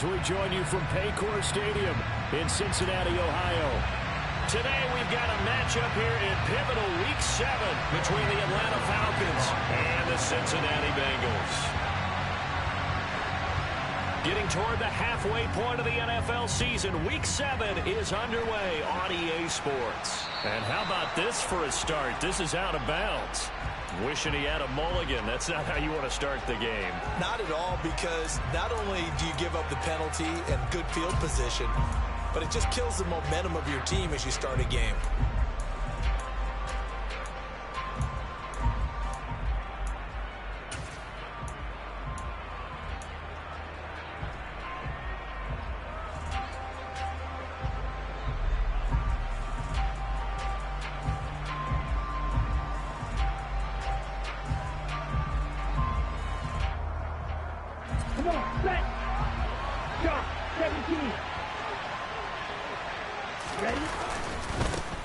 as we join you from Paycor Stadium in Cincinnati, Ohio. Today we've got a matchup here in pivotal Week 7 between the Atlanta Falcons and the Cincinnati Bengals. Getting toward the halfway point of the NFL season, Week 7 is underway on EA Sports. And how about this for a start? This is out of bounds. Wishing he had a mulligan. That's not how you want to start the game. Not at all, because not only do you give up the penalty and good field position, but it just kills the momentum of your team as you start a game.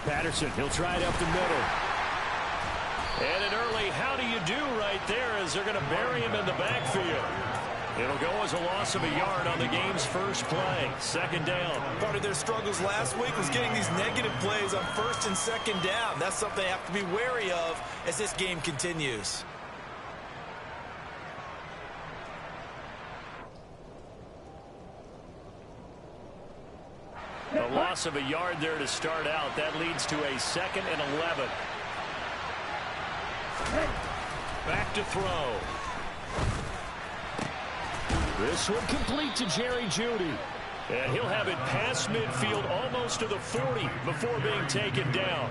Patterson, he'll try it up the middle. And an early how do you do right there as they're going to bury him in the backfield. It'll go as a loss of a yard on the game's first play. Second down. Part of their struggles last week was getting these negative plays on first and second down. That's something they have to be wary of as this game continues. A loss of a yard there to start out. That leads to a 2nd and 11. Back to throw. This one complete to Jerry Jeudy. And he'll have it past midfield almost to the 40 before being taken down.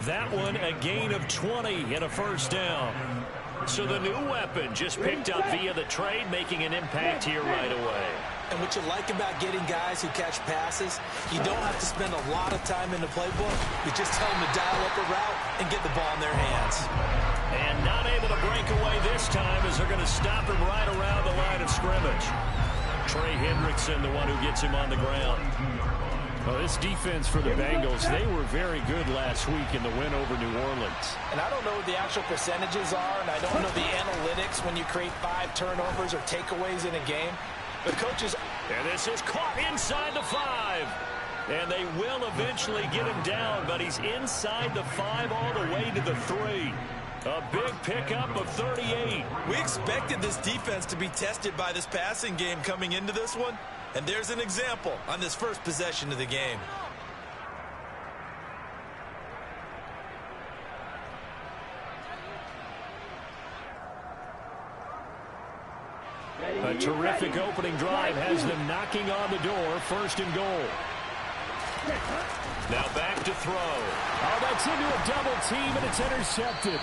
That one a gain of 20 and a first down. So the new weapon just picked up via the trade, making an impact here right away. And what you like about getting guys who catch passes, you don't have to spend a lot of time in the playbook. You just tell them to dial up a route and get the ball in their hands. And not able to break away this time as they're going to stop him right around the line of scrimmage. Trey Hendrickson, the one who gets him on the ground. Well, this defense for the Bengals, they were very good last week in the win over New Orleans. And I don't know what the actual percentages are, and I don't know the analytics when you create 5 turnovers or takeaways in a game. The coaches... And this is caught inside the 5. And they will eventually get him down, but he's inside the 5 all the way to the 3. A big pickup of 38. We expected this defense to be tested by this passing game coming into this one. And there's an example on this first possession of the game. A terrific opening drive has them knocking on the door. 1st and goal. Now back to throw. Oh, that's into a double team, and it's intercepted.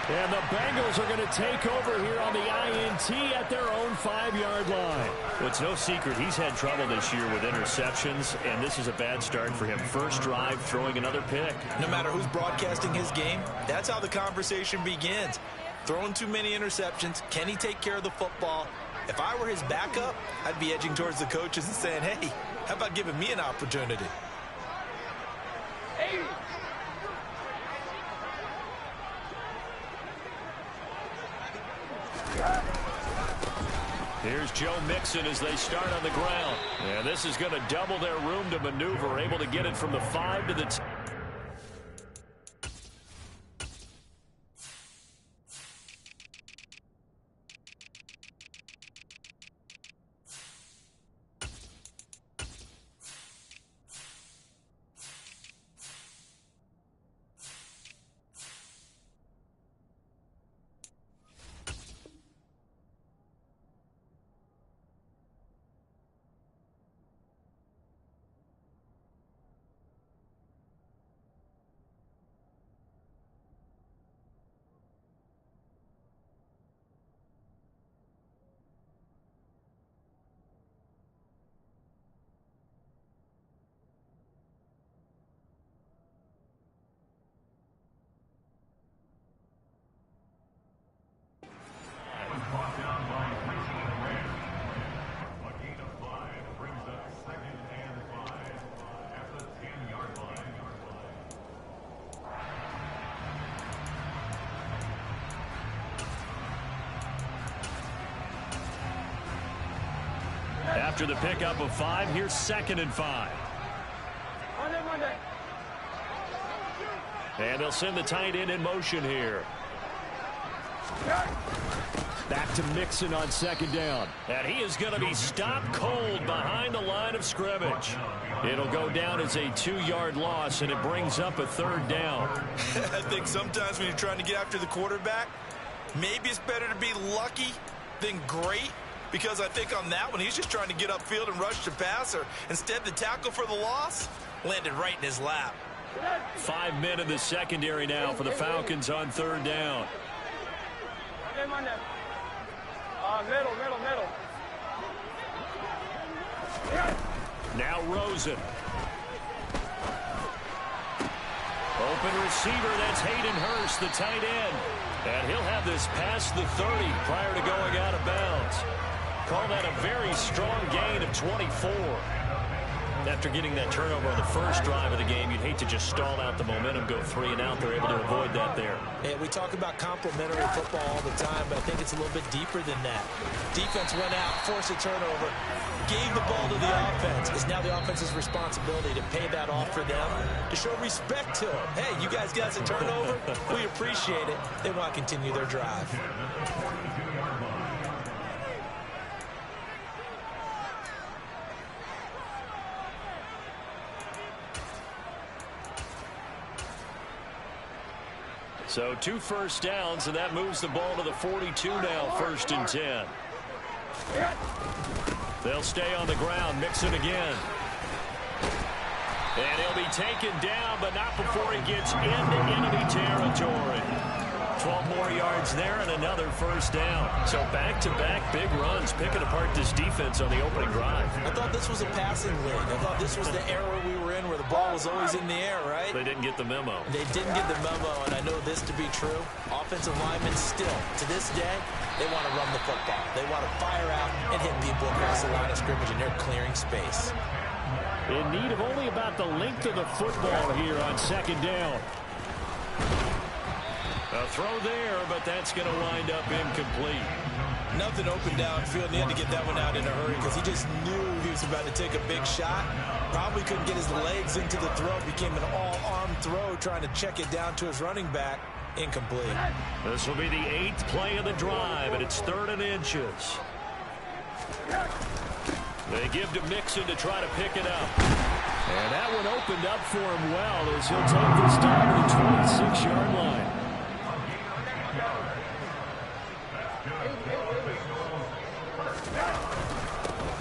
And the Bengals are going to take over here on the INT at their own 5-yard line. Well, it's no secret he's had trouble this year with interceptions, and this is a bad start for him. First drive, throwing another pick. No matter who's broadcasting his game, that's how the conversation begins. Throwing too many interceptions. Can he take care of the football? If I were his backup, I'd be edging towards the coaches and saying, hey, how about giving me an opportunity? Hey. Here's Joe Mixon as they start on the ground. And this is going to double their room to maneuver, able to get it from the 5 to the 10. After the pickup of 5, here's 2nd and 5. And they'll send the tight end in motion here. Back to Mixon on 2nd down. And he is going to be stopped cold behind the line of scrimmage. It'll go down as a 2-yard loss, and it brings up a 3rd down. I think sometimes when you're trying to get after the quarterback, maybe it's better to be lucky than great, because I think on that one, he's just trying to get upfield and rush the passer. Instead, the tackle for the loss landed right in his lap. 5 men in the secondary now for the Falcons on 3rd down. Middle. Now Rosen. Open receiver, that's Hayden Hurst, the tight end. And he'll have this past the 30 prior to going out of bounds. Call that a very strong gain of 24. After getting that turnover on the first drive of the game, you'd hate to just stall out the momentum, go 3 and out. They're able to avoid that there. Yeah, we talk about complementary football all the time, but I think it's a little bit deeper than that. Defense went out, forced a turnover, gave the ball to the offense. It's now the offense's responsibility to pay that off for them, to show respect to them. Hey, you guys got a turnover? We appreciate it. They want to continue their drive. So 2 first downs, and that moves the ball to the 42 now, 1st and 10. They'll stay on the ground, Mixon again. And he'll be taken down, but not before he gets into enemy territory. 12 more yards there and another 1st down. So back-to-back big runs, picking apart this defense on the opening drive. I thought this was a passing league. I thought this was the era we were in where the ball was always in the air, right? They didn't get the memo. They didn't get the memo, and I know this to be true. Offensive linemen still, to this day, they want to run the football. They want to fire out and hit people across the line of scrimmage, and they're clearing space. In need of only about the length of the football here on 2nd down. A throw there, but that's going to wind up incomplete. Nothing open downfield, and he had to get that one out in a hurry because he just knew he was about to take a big shot. Probably couldn't get his legs into the throw. Became an all-arm throw, trying to check it down to his running back. Incomplete. This will be the 8th play of the drive, and it's 3rd and inches. They give to Mixon to try to pick it up. And that one opened up for him well as he'll take this down to the 26-yard line.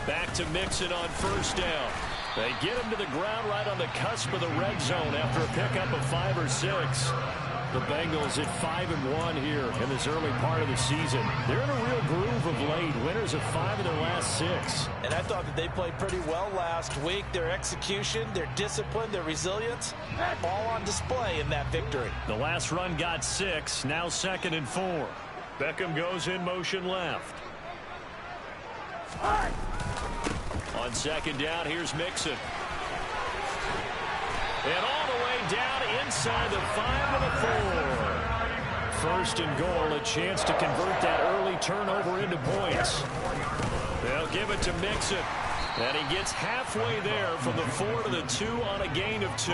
Back to Mixon on 1st down. They get him to the ground right on the cusp of the red zone after a pickup of 5 or 6. The Bengals at 5-1 here in this early part of the season. They're in a real groove of late. Winners of 5 of their last 6. And I thought that they played pretty well last week. Their execution, their discipline, their resilience, all on display in that victory. The last run got 6. Now 2nd and 4. Beckham goes in motion left. On 2nd down, here's Mixon. And all the way down inside the 5 to the 4. 1st and goal, a chance to convert that early turnover into points. They'll give it to Mixon. And he gets halfway there from the 4 to the 2 on a gain of 2.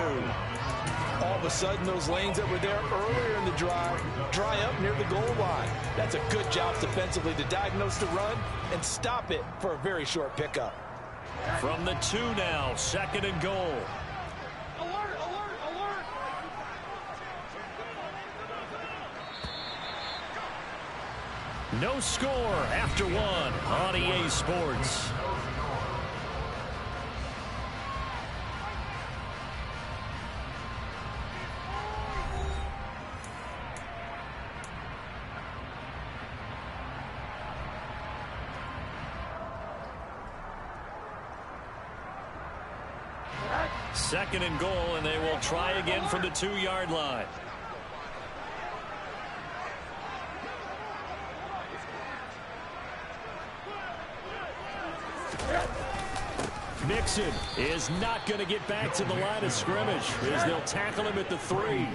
All of a sudden, those lanes that were there earlier in the drive dry up near the goal line. That's a good job defensively to diagnose the run and stop it for a very short pickup. From the 2 now, 2nd and goal. No score after 1 on EA Sports. Second and goal, and they will try again from the 2-yard line. Mixon is not going to get back to the line of scrimmage as they'll tackle him at the 3.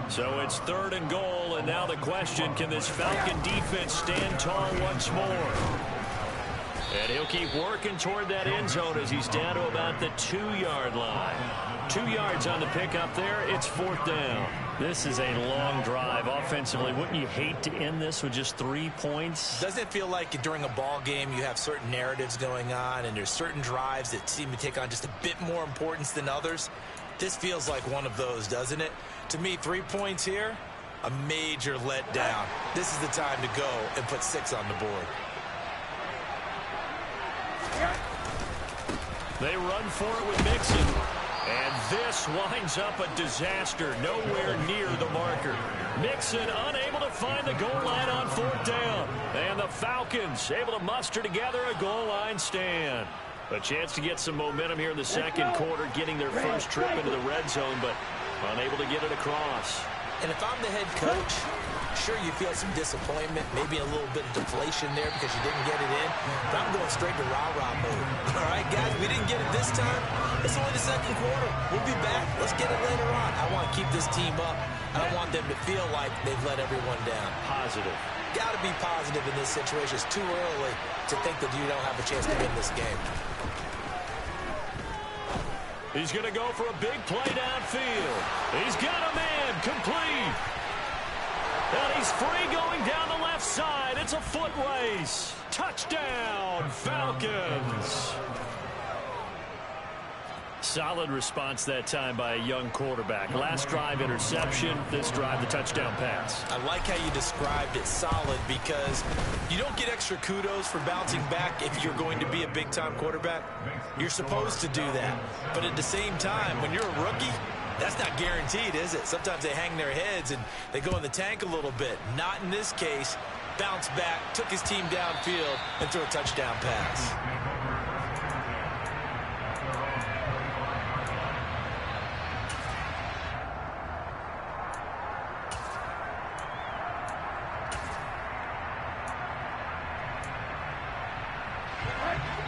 So it's 3rd and goal, and now the question, can this Falcon defense stand tall once more? And he'll keep working toward that end zone as he's down to about the 2-yard line. 2 yards on the pickup there. It's 4th down. This is a long drive offensively. Wouldn't you hate to end this with just 3 points? Doesn't it feel like during a ball game you have certain narratives going on and there's certain drives that seem to take on just a bit more importance than others? This feels like one of those, doesn't it? To me, 3 points here, a major letdown. This is the time to go and put 6 on the board. They run for it with Mixon. And this winds up a disaster. Nowhere near the marker. Mixon unable to find the goal line on 4th down. And the Falcons able to muster together a goal line stand. A chance to get some momentum here in the second quarter, getting their first trip into the red zone, but unable to get it across. And if I'm the head coach, sure, you feel some disappointment, maybe a little bit of deflation there because you didn't get it in. But I'm going straight to rah-rah mode. All right, guys, we didn't get it this time. It's only the second quarter. We'll be back. Let's get it later on. I want to keep this team up. I don't want them to feel like they've let everyone down. Positive. Got to be positive in this situation. It's too early to think that you don't have a chance to win this game. He's going to go for a big play downfield. He's got a man complete. And he's free going down the left side. It's a foot race. Touchdown, Falcons. Solid response that time by a young quarterback. Last drive, interception. This drive, the touchdown pass. I like how you described it, solid, because you don't get extra kudos for bouncing back if you're going to be a big-time quarterback. You're supposed to do that. But at the same time, when you're a rookie, that's not guaranteed, is it? Sometimes they hang their heads and they go in the tank a little bit. Not in this case. Bounced back, took his team downfield, and threw a touchdown pass.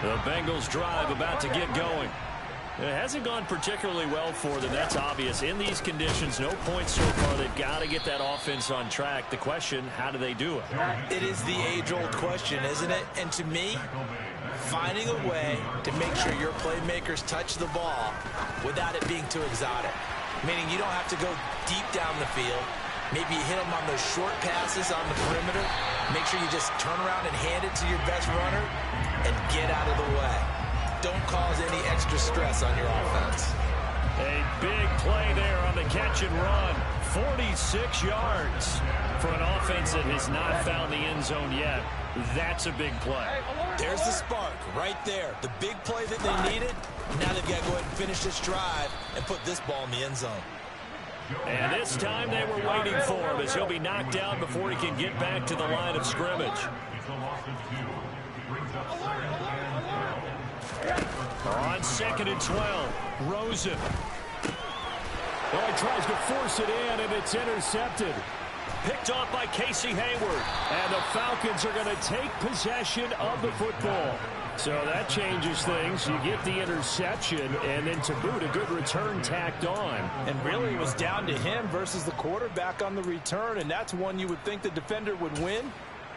The Bengals drive about to get going. It hasn't gone particularly well for them. That's obvious. In these conditions, no points so far. They've got to get that offense on track. The question, how do they do it? It is the age-old question, isn't it? And to me, finding a way to make sure your playmakers touch the ball without it being too exotic. Meaning you don't have to go deep down the field. Maybe you hit them on those short passes on the perimeter. Make sure you just turn around and hand it to your best runner and get out of the way. Don't cause any extra stress on your offense. A big play there on the catch and run. 46 yards for an offense that has not found the end zone yet. That's a big play. There's the spark right there. The big play that they needed. Now they've got to go ahead and finish this drive and put this ball in the end zone. And this time they were waiting for him as he'll be knocked down before he can get back to the line of scrimmage. On 2nd and 12, Rosen. Well, he tries to force it in, and it's intercepted. Picked off by Casey Hayward. And the Falcons are going to take possession of the football. So that changes things. You get the interception, and then to boot, a good return tacked on. And really, it was down to him versus the quarterback on the return, and that's one you would think the defender would win.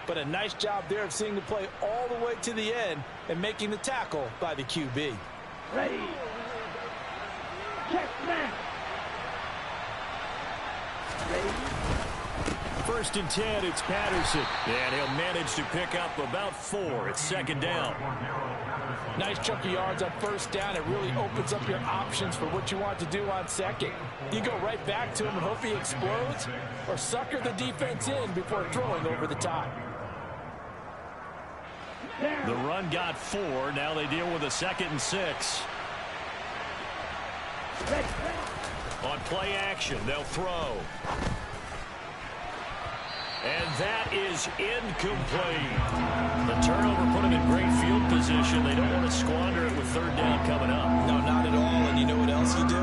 But a nice job there of seeing the play all the way to the end and making the tackle by the QB. Ready. Check back. Ready. 1st and 10, it's Patterson. And he'll manage to pick up about 4. It's 2nd down. Nice chunk of yards on 1st down. It really opens up your options for what you want to do on 2nd. You go right back to him and hope he explodes, or sucker the defense in before throwing over the top. The run got 4. Now they deal with a 2nd and 6. On play action, they'll throw. And that is incomplete. The turnover put them in great field position. They don't want to squander it with 3rd down coming up. No, not at all. And you know what else you do?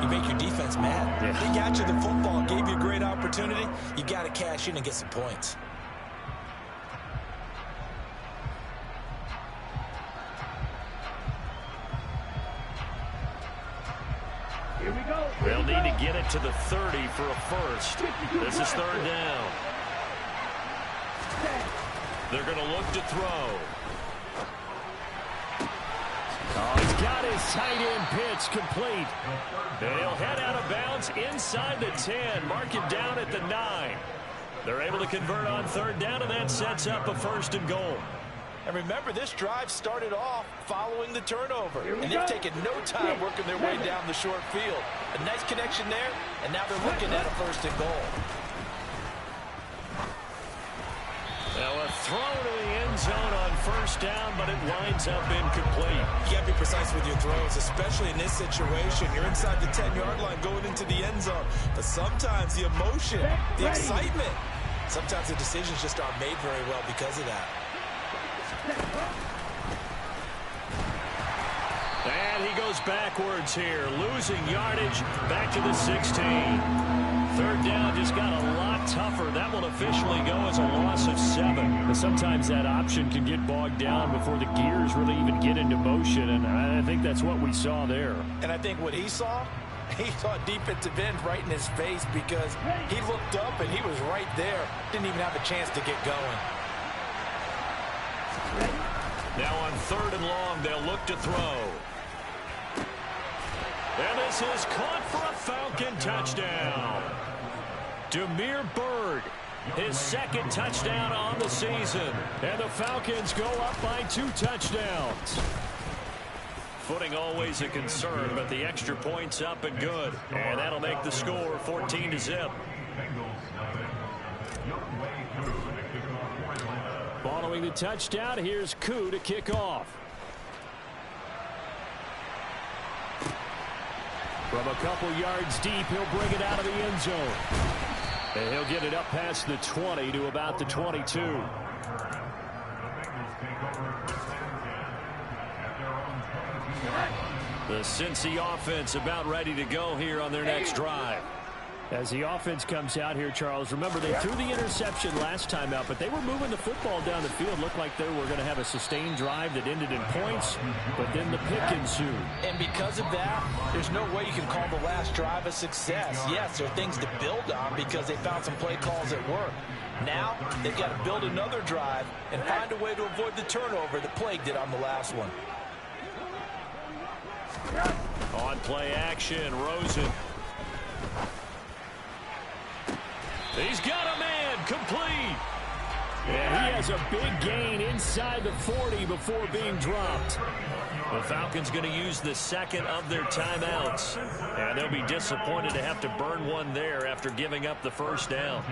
You make your defense mad. Yeah. They got you the football, gave you a great opportunity. You got to cash in and get some points. Here we go. They'll need to get it to the 30 for a first. This is 3rd down. They're going to look to throw. his tight end pitch complete. And he'll head out of bounds inside the 10. Mark him down at the 9. They're able to convert on third down, and that sets up a 1st and goal. And remember, this drive started off following the turnover. And they've taken no time working their way down the short field. A nice connection there, and now they're looking at a 1st and goal. Now a throw to the end zone on 1st down, but it winds up incomplete. You got to be precise with your throws, especially in this situation. You're inside the 10-yard line going into the end zone. But sometimes the emotion, the excitement, sometimes the decisions just aren't made very well because of that. And he goes backwards here, losing yardage back to the 16. 3rd down just got a lot tougher. That will officially go as a loss of 7. But sometimes that option can get bogged down before the gears really even get into motion, and I think that's what we saw there. And I think what he saw a defensive end right in his face because he looked up and he was right there. Didn't even have a chance to get going. Now on 3rd and long, they'll look to throw. And this is caught for a Falcon touchdown. Damiere Byrd, his 2nd touchdown on the season. And the Falcons go up by 2 touchdowns. Footing always a concern, but the extra point's up and good. And that'll make the score 14-0. Following the touchdown, here's Koo to kick off. From a couple yards deep, he'll bring it out of the end zone. And he'll get it up past the 20 to about the 22. The Cincy offense about ready to go here on their next drive. As the offense comes out here, Charles, remember they threw the interception last time out, but they were moving the football down the field. Looked like they were going to have a sustained drive that ended in points, but then the pick ensued. And because of that, there's no way you can call the last drive a success. Yes, there are things to build on because they found some play calls that work. Now, they've got to build another drive and find a way to avoid the turnover that plagued it on the last one. On play action, Rosen. He's got a man, complete. And he has a big gain inside the 40 before being dropped. The Falcons going to use the 2nd of their timeouts. And they'll be disappointed to have to burn one there after giving up the 1st down.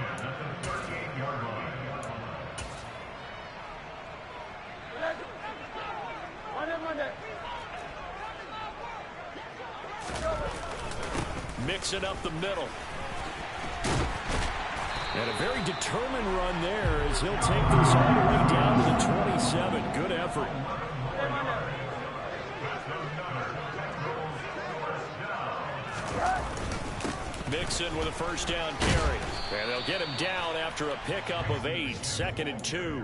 Mix it up the middle. And a very determined run there as he'll take this all the way down to the 27. Good effort. Mixon with a 1st down carry. And they'll get him down after a pickup of 8. 2nd and 2.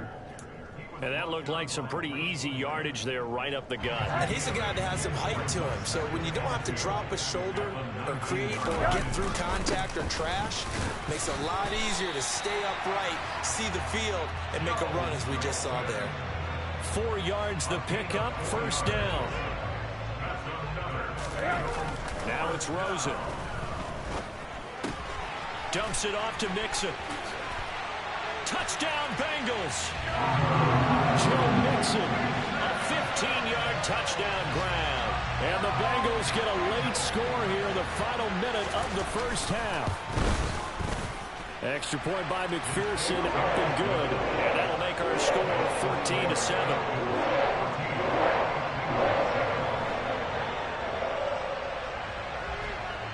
And that looked like some pretty easy yardage there right up the gut. And he's a guy that has some height to him. So when you don't have to drop a shoulder or create or get through contact or trash, makes it a lot easier to stay upright, see the field, and make a run as we just saw there. 4 yards the pickup, 1st down. Now it's Rosen. Dumps it off to Mixon. Touchdown, Bengals. Joe Mixon, a 15-yard touchdown grab. And the Bengals get a late score here in the final minute of the 1st half. Extra point by McPherson, up and good. And that'll make our score 14-7.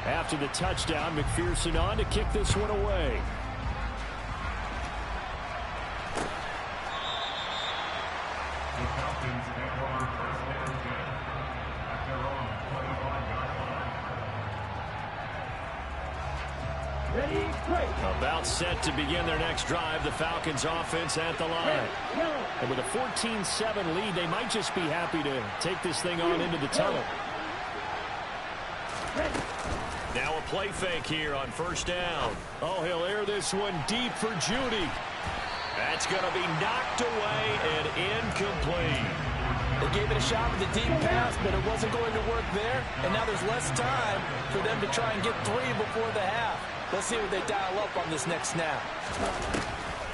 After the touchdown, McPherson on to kick this one away. About set to begin their next drive, the Falcons offense at the line. And with a 14-7 lead, they might just be happy to take this thing on into the tunnel. Now a play fake here on 1st down. Oh, he'll air this one deep for Judy. That's going to be knocked away and incomplete. They gave it a shot with a deep pass, but it wasn't going to work there. And now there's less time for them to try and get 3 before the half. Let's see what they dial up on this next snap.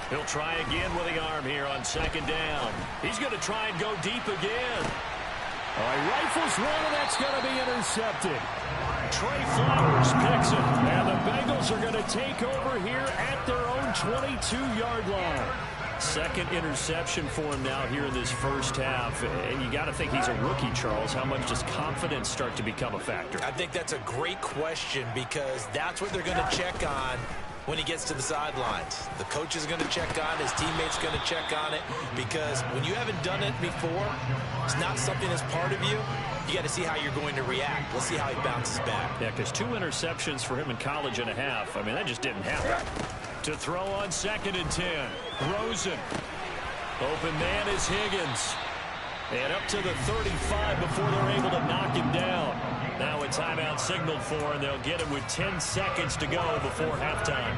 He'll try again with the arm here on second down. He's going to try and go deep again. All right, rifles one, and that's going to be intercepted. Trey Flowers picks it, and the Bengals are going to take over here at their own 22-yard line. Second interception for him now here in this first half. And you got to think he's a rookie, Charles. How much does confidence start to become a factor? I think that's a great question because that's what they're going to check on when he gets to the sidelines. The coach is going to check on, his teammates going to check on it, because when you haven't done it before, it's not something that's part of you. You got to see how you're going to react. Let's see how he bounces back. Yeah, because 2 interceptions for him in college and a half. I mean, that just didn't happen. To throw on second and 10. Rosen. Open man is Higgins. And up to the 35 before they're able to knock him down. Now a timeout signaled for, and they'll get him with 10 seconds to go before halftime.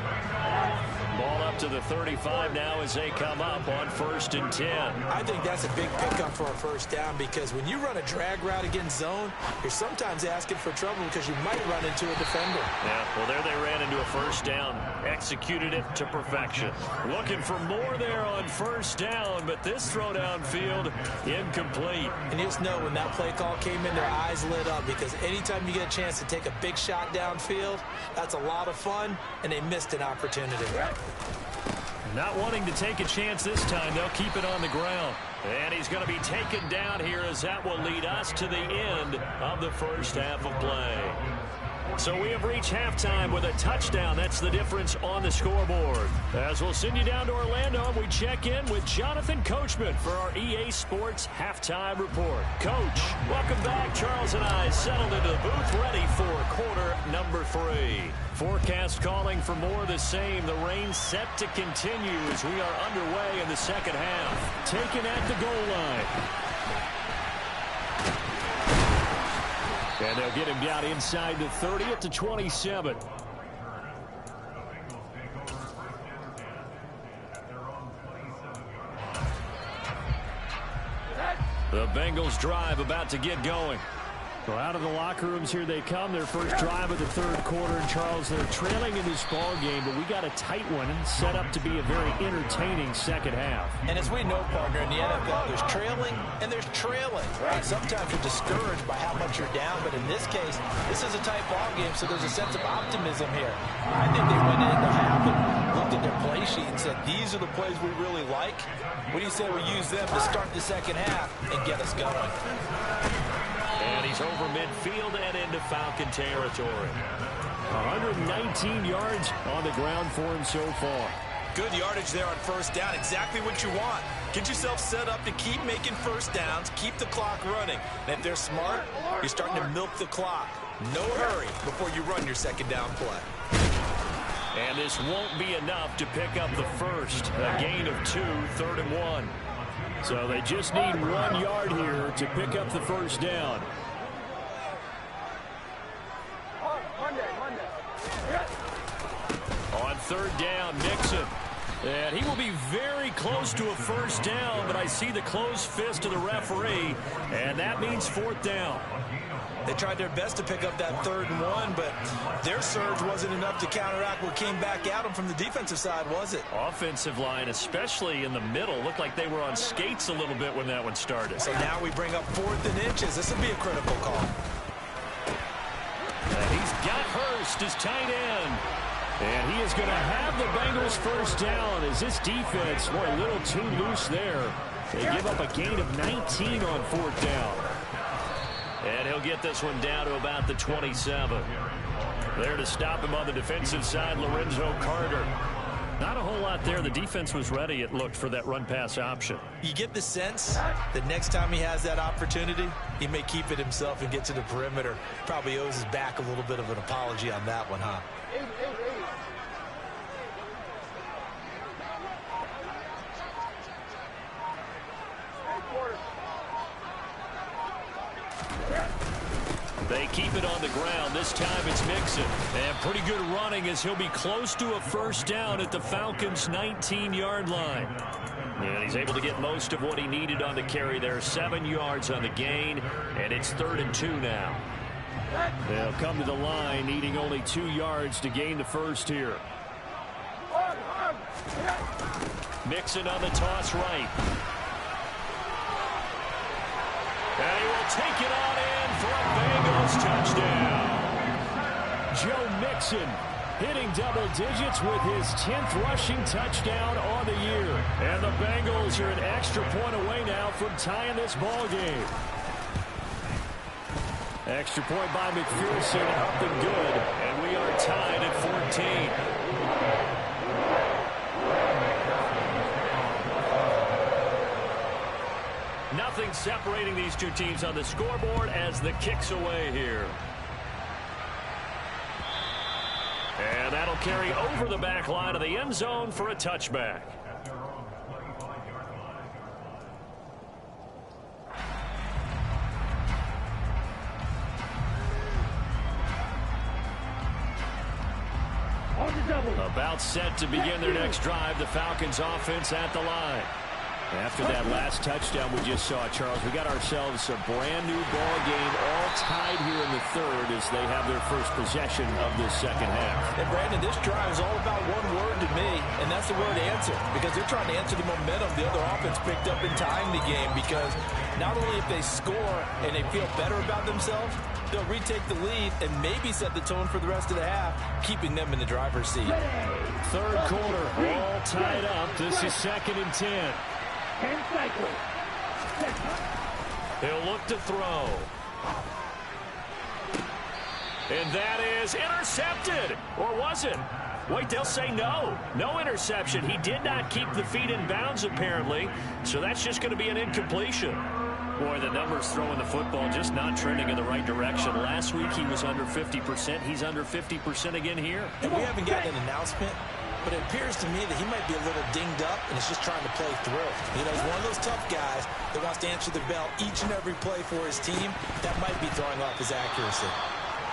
Ball up to the 35 now as they come up on 1st and 10. I think that's a big pickup for a first down because when you run a drag route against zone, you're sometimes asking for trouble because you might run into a defender. Yeah, well, there they ran into a first down. Executed it to perfection. Looking for more there on first down, but this throw downfield incomplete. And you just know when that play call came in, their eyes lit up because anytime you get a chance to take a big shot downfield, that's a lot of fun, and they missed an opportunity. Not wanting to take a chance this time, they'll keep it on the ground. And he's going to be taken down here as that will lead us to the end of the first half of play. So we have reached halftime with a touchdown. That's the difference on the scoreboard. As we'll send you down to Orlando, and we check in with Jonathan Coachman for our EA Sports Halftime Report. Coach, welcome back. Charles and I settled into the booth ready for quarter number 3. Forecast calling for more of the same. The rain set to continue as we are underway in the second half. Taken at the goal line. And they'll get him down inside the 30 at the 27. The Bengals drive about to get going. So out of the locker rooms here they come. Their first drive of the third quarter. And Charles, they're trailing in this ball game, but we got a tight one set up to be a very entertaining second half. And as we know, partner, in the NFL, there's trailing and there's trailing. Right? Sometimes you're discouraged by how much you're down, but in this case, this is a tight ball game, so there's a sense of optimism here. I think they went into half and looked at their play sheet and said, these are the plays we really like. What do you say we use them to start the second half and get us going? And he's over midfield and into Falcon territory. 119 yards on the ground for him so far. Good yardage there on first down. Exactly what you want. Get yourself set up to keep making first downs, keep the clock running. And if they're smart, you're starting to milk the clock. No hurry before you run your second down play. And this won't be enough to pick up the first. A gain of 2, 3rd and 1. So they just need 1 yard here to pick up the first down. On 3rd down, Mixon. And he will be very close to a first down, but I see the closed fist of the referee, and that means 4th down. They tried their best to pick up that 3rd and 1, but their surge wasn't enough to counteract what came back at them from the defensive side, was it? Offensive line, especially in the middle, looked like they were on skates a little bit when that one started. So now we bring up 4th and inches. This will be a critical call. And he's got Hurst as tight end. And he is going to have the Bengals first down as this defense were a little too loose there. They give up a gain of 19 on 4th down. And he'll get this one down to about the 27. There to stop him on the defensive side, Lorenzo Carter. Not a whole lot there. The defense was ready, it looked, for that run-pass option. You get the sense that next time he has that opportunity, he may keep it himself and get to the perimeter. Probably owes his back a little bit of an apology on that one, huh? They keep it on the ground. This time it's Mixon. And pretty good running as he'll be close to a first down at the Falcons' 19-yard line. And he's able to get most of what he needed on the carry there. 7 yards on the gain, and it's 3rd and 2 now. They'll come to the line, needing only 2 yards to gain the first here. Mixon on the toss right. And he will take it on in for a Bengals touchdown. Joe Mixon hitting double digits with his 10th rushing touchdown on the year. And the Bengals are an extra point away now from tying this ball game. Extra point by McPherson, up and good. And we are tied at 14. Nothing separating these two teams on the scoreboard as the kick's away here. And that'll carry over the back line of the end zone for a touchback. About set to begin their next drive. The Falcons offense at the line. After that last touchdown we just saw, Charles, we got ourselves a brand new ball game, all tied here in the 3rd as they have their first possession of this second half. And Brandon, this drive is all about one word to me, and that's the word answer, because they're trying to answer the momentum the other offense picked up in tying the game, because not only if they score and they feel better about themselves, they'll retake the lead and maybe set the tone for the rest of the half, keeping them in the driver's seat. 3rd quarter, all tied up. This is 2nd and 10. 10 cycles. He'll look to throw. And that is intercepted. Or was it? Wait, they'll say no. No interception. He did not keep the feet in bounds, apparently. So that's just going to be an incompletion. Boy, the numbers throwing the football just not trending in the right direction. Last week he was under 50%. He's under 50% again here. And we haven't gotten an announcement, but it appears to me that he might be a little dinged up and is just trying to play through. You know, he's one of those tough guys that wants to answer the bell each and every play for his team. That might be throwing off his accuracy.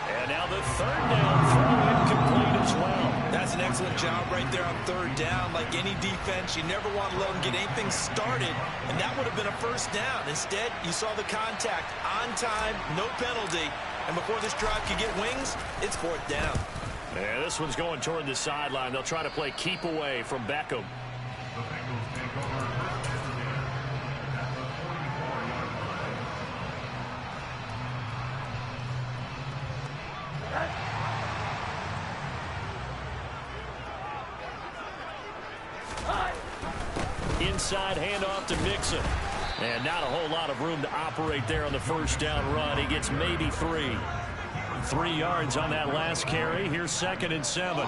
And now the 3rd down throw incomplete as well. That's an excellent job right there on 3rd down. Like any defense, you never want to let them get anything started, and that would have been a first down. Instead, you saw the contact on time, no penalty, and before this drive could get wings, it's 4th down. Yeah, this one's going toward the sideline. They'll try to play keep away from Beckham. Inside handoff to Mixon. And not a whole lot of room to operate there on the first down run. He gets maybe 3. 3 yards on that last carry. Here's 2nd and 7.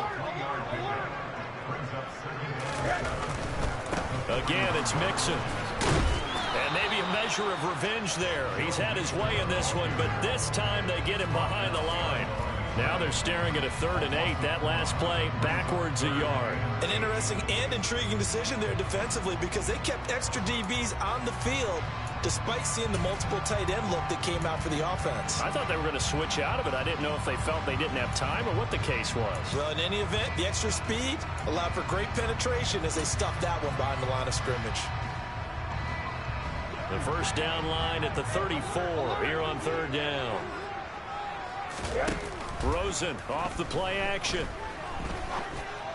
Again, it's Mixon. And maybe a measure of revenge there. He's had his way in this one, but this time they get him behind the line. Now they're staring at a 3rd and 8. That last play backwards a yard. An interesting and intriguing decision there defensively, because they kept extra DBs on the field despite seeing the multiple tight end look that came out for the offense. I thought they were going to switch out of it. I didn't know if they felt they didn't have time or what the case was. Well, in any event, the extra speed allowed for great penetration as they stuffed that one behind the line of scrimmage. The first down line at the 34 here on 3rd down. Rosen off the play action.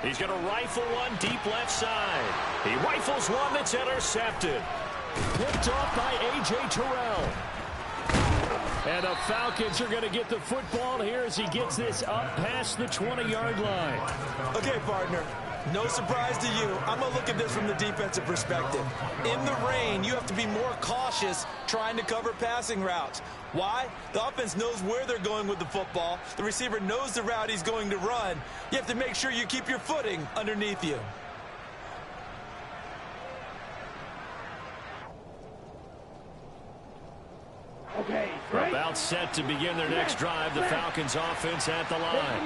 He's going to rifle one deep left side. He rifles one that's intercepted. Picked off by A.J. Terrell. And the Falcons are going to get the football here as he gets this up past the 20-yard line. Okay, partner. No surprise to you. I'm going to look at this from the defensive perspective. In the rain, you have to be more cautious trying to cover passing routes. Why? The offense knows where they're going with the football. The receiver knows the route he's going to run. You have to make sure you keep your footing underneath you. Okay, about set to begin their next drive. The Falcons offense at the line.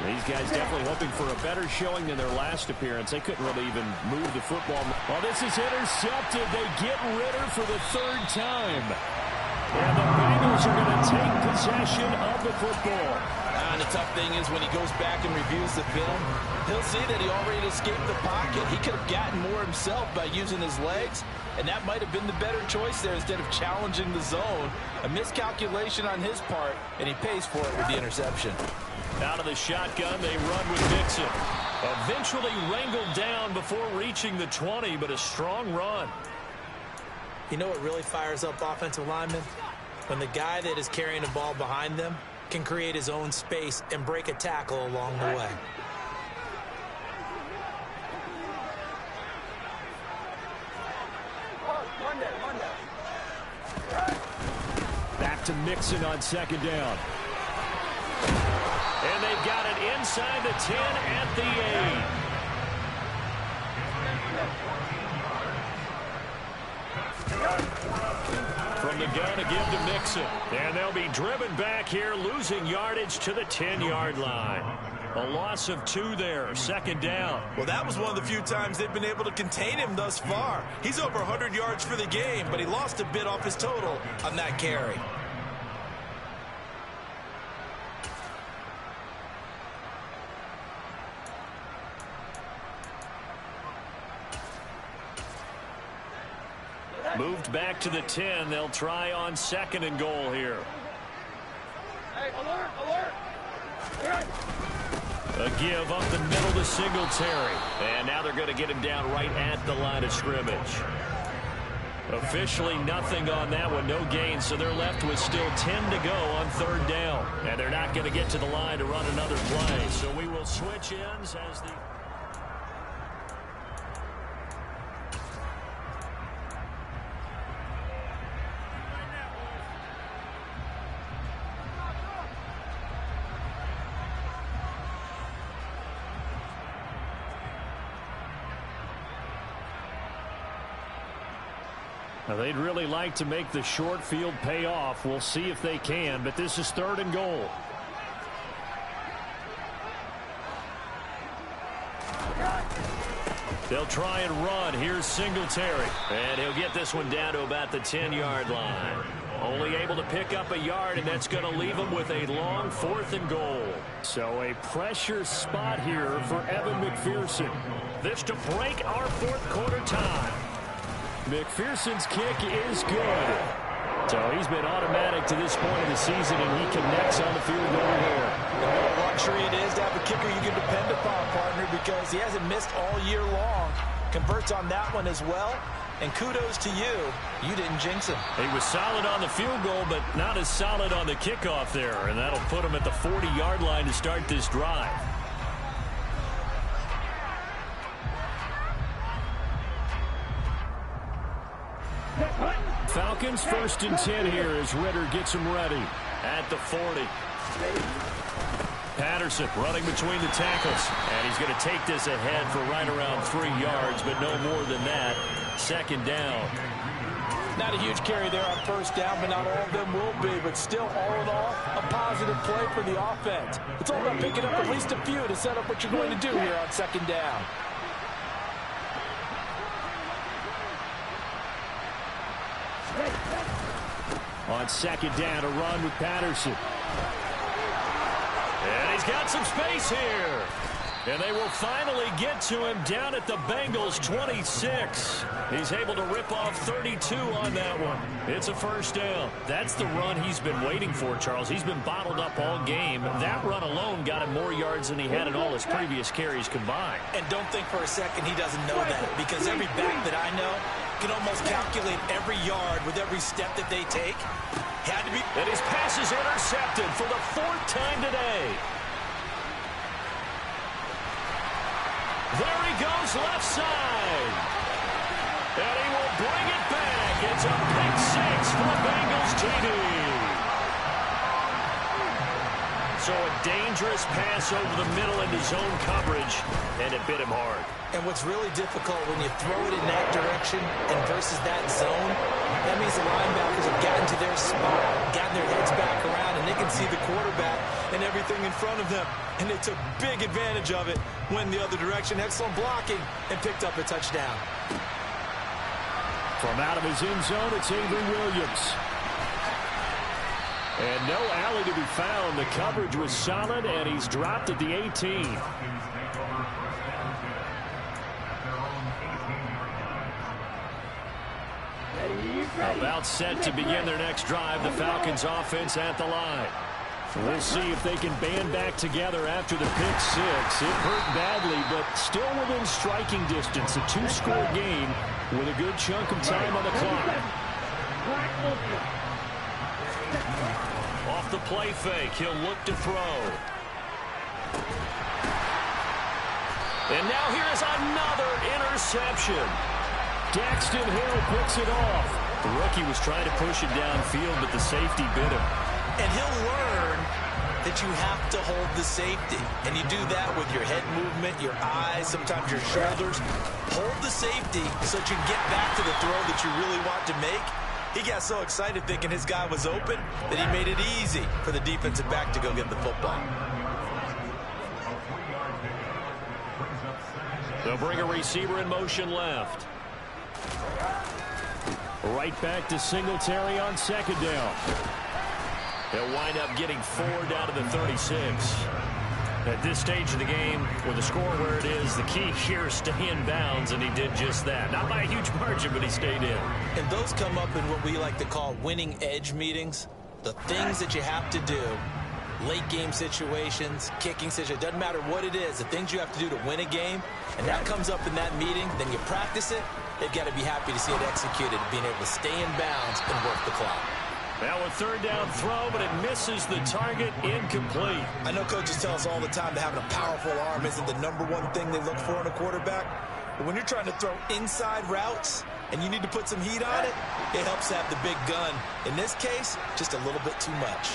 These guys definitely hoping for a better showing than their last appearance. They couldn't really even move the football. Well, this is intercepted. They get Ritter for the 3rd time. And the Bengals are going to take possession of the football. And the tough thing is when he goes back and reviews the film, he'll see that he already escaped the pocket. He could have gotten more himself by using his legs, and that might have been the better choice there instead of challenging the zone. A miscalculation on his part, and he pays for it with the interception. Out of the shotgun, they run with Mixon. Eventually wrangled down before reaching the 20, but a strong run. You know what really fires up offensive linemen? When the guy that is carrying the ball behind them can create his own space and break a tackle along the way. Back to Mixon on second down. And they've got it inside the 10 at the 8. From the gun to give to Mixon. And they'll be driven back here, losing yardage to the 10-yard line. A loss of 2 there, second down. Well, that was one of the few times they've been able to contain him thus far. He's over 100 yards for the game, but he lost a bit off his total on that carry. Moved back to the 10. They'll try on second and goal here. Hey, alert, alert. A give up the middle to Singletary. And now they're going to get him down right at the line of scrimmage. Officially nothing on that one, no gain, so they're left with still 10 to go on third down. And they're not going to get to the line to run another play. So we will switch ends as the... Now, they'd really like to make the short field pay off. We'll see if they can, but this is third and goal. They'll try and run. Here's Singletary. And he'll get this one down to about the 10-yard line. Only able to pick up a yard, and that's going to leave him with a long fourth and goal. So a pressure spot here for Evan McPherson. This to break our fourth quarter tie. McPherson's kick is good. So he's been automatic to this point of the season, and he connects on the field goal here. And what a luxury it is to have a kicker you can depend upon, partner, because he hasn't missed all year long. Converts on that one as well. And kudos to you. You didn't jinx him. He was solid on the field goal, but not as solid on the kickoff there. And that'll put him at the 40-yard line to start this drive. Falcons first and 10 here as Ritter gets him ready at the 40. Patterson running between the tackles, and he's going to take this ahead for right around 3 yards, but no more than that. Second down. Not a huge carry there on first down, but not all of them will be. But still, all in all, a positive play for the offense. It's all about picking up at least a few to set up what you're going to do here on second down. On second down, a run with Patterson. And he's got some space here. And they will finally get to him down at the Bengals 26. He's able to rip off 32 on that one. It's a first down. That's the run he's been waiting for, Charles. He's been bottled up all game. That run alone got him more yards than he had in all his previous carries combined. And don't think for a second he doesn't know that, because every back that I know can almost calculate every yard with every step that they take. Had to be. And his pass is intercepted for the 4th time today. There he goes left side. And he will bring it back. It's a pick 6 for Bengals TD. So a dangerous pass over the middle into zone coverage, and it bit him hard. And what's really difficult when you throw it in that direction and versus that zone, that means the linebackers have gotten to their spot, gotten their heads back around, and they can see the quarterback and everything in front of them. And they took big advantage of it, went the other direction, excellent blocking, and picked up a touchdown. From out of his end zone, it's Avery Williams. And no alley to be found. The coverage was solid, and he's dropped at the 18. About set to begin their next drive. The Falcons offense at the line. We'll see if they can band back together after the pick six. It hurt badly, but still within striking distance. A two-score game with a good chunk of time on the clock. Off the play fake, he'll look to throw. And now here's another interception. Daxton Hill picks it off. The rookie was trying to push it downfield, but the safety bit him. And he'll learn that you have to hold the safety. And you do that with your head movement, your eyes, sometimes your shoulders. Hold the safety so that you can get back to the throw that you really want to make. He got so excited thinking his guy was open that he made it easy for the defensive back to go get the football. They'll bring a receiver in motion left. Right back to Singletary on second down. They'll wind up getting 4 down to the 36. At this stage of the game, with the score where it is, the key here is stay in bounds, and he did just that. Not by a huge margin, but he stayed in. And those come up in what we like to call winning edge meetings. The things that you have to do, late game situations, kicking situations, doesn't matter what it is, the things you have to do to win a game, and that comes up in that meeting, then you practice it, they've got to be happy to see it executed, being able to stay in bounds and work the clock. Now a third down throw, but it misses the target, incomplete. I know coaches tell us all the time that having a powerful arm isn't the #1 thing they look for in a quarterback. But when you're trying to throw inside routes and you need to put some heat on it, it helps to have the big gun. In this case, just a little bit too much.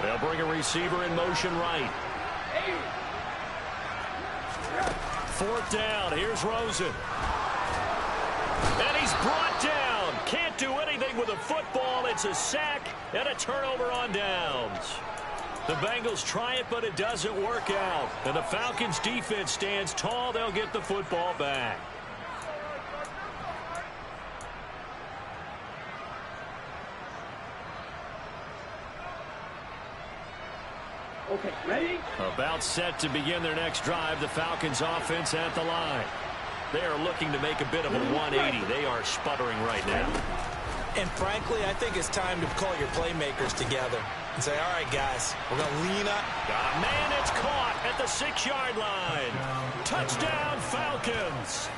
They'll bring a receiver in motion right. 4th down. Here's Rosen. And he's brought down. Can't do anything with a football. It's a sack and a turnover on downs. The Bengals try it, but it doesn't work out. And the Falcons defense stands tall. They'll get the football back. Okay, ready? About set to begin their next drive. The Falcons offense at the line. They are looking to make a bit of a 180. They are sputtering right now. And frankly, I think it's time to call your playmakers together and say, all right, guys, we're going to lean up. Got a man, it's caught at the 6-yard line. Touchdown, Falcons.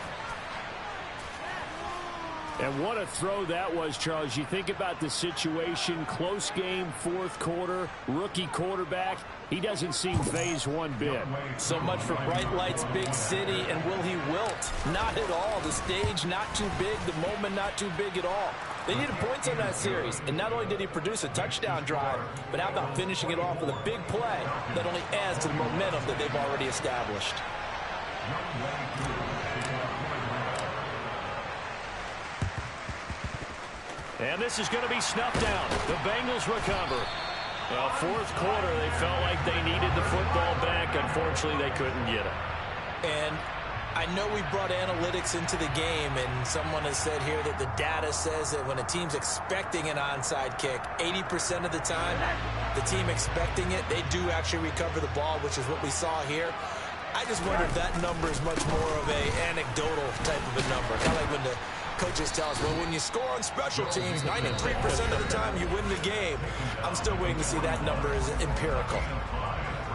And what a throw that was, Charles. You think about the situation, close game, 4th quarter, rookie quarterback. He doesn't seem phased one bit. So much for bright lights, big city, and will he wilt? Not at all. The stage not too big, the moment not too big at all. They needed points on that series, and not only did he produce a touchdown drive, but how about finishing it off with a big play that only adds to the momentum that they've already established. And this is going to be snuffed out. The Bengals recover. Well, 4th quarter, they felt like they needed the football back. Unfortunately, they couldn't get it. And I know we brought analytics into the game, and someone has said here that the data says that when a team's expecting an onside kick, 80% of the time, the team expecting it, they do actually recover the ball, which is what we saw here. I just wonder if that number is much more of a anecdotal type of a number. Kind of like when the coaches tell us, well, when you score on special teams, 93% of the time you win the game. I'm still waiting to see that number is empirical.